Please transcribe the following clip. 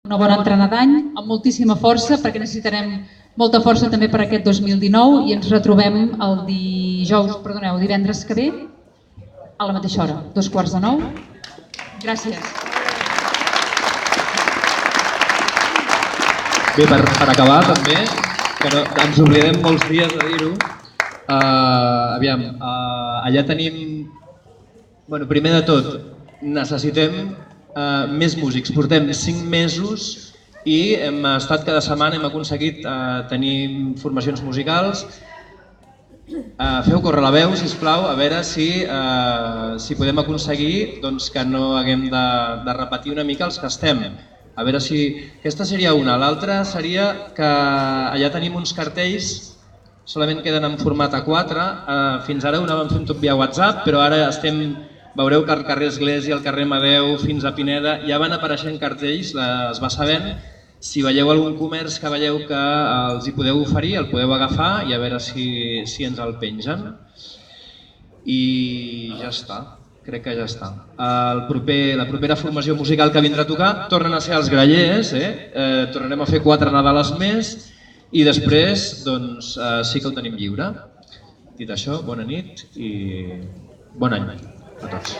una bona entrada d'any, amb moltíssima força, perquè necessitarem molta força també per aquest 2019 i ens retrobem el divendres que ve a la mateixa hora, 8:45. Gràcies. Bé, per acabar també, que no, ens oblidem molts dies de dir-ho, aviam, allà tenim, bueno, primer de tot, necessitem més músics. Portem 5 mesos i hem estat cada setmana, hem aconseguit tenir formacions musicals. Feu córrer la veu, sisplau, a veure si podem aconseguir que no haguem de repetir una mica els que estem. A veure si... Aquesta seria una. L'altra seria que allà tenim uns cartells, solament queden en format A4. Fins ara ho anàvem fent tot via WhatsApp, però ara veureu que al carrer Església, al carrer Amadeu, fins a Pineda, ja van apareixent cartells, es va sabent. Si veieu algun comerç que veieu que els hi podeu oferir, el podeu agafar i a veure si ens el pengen. I ja està. Crec que ja està. La propera formació musical que vindrà a tocar tornen a ser els Grallers, tornarem a fer 4 Nadales més i després sí que ho tenim lliure. Dit això, bona nit i bon any a tots.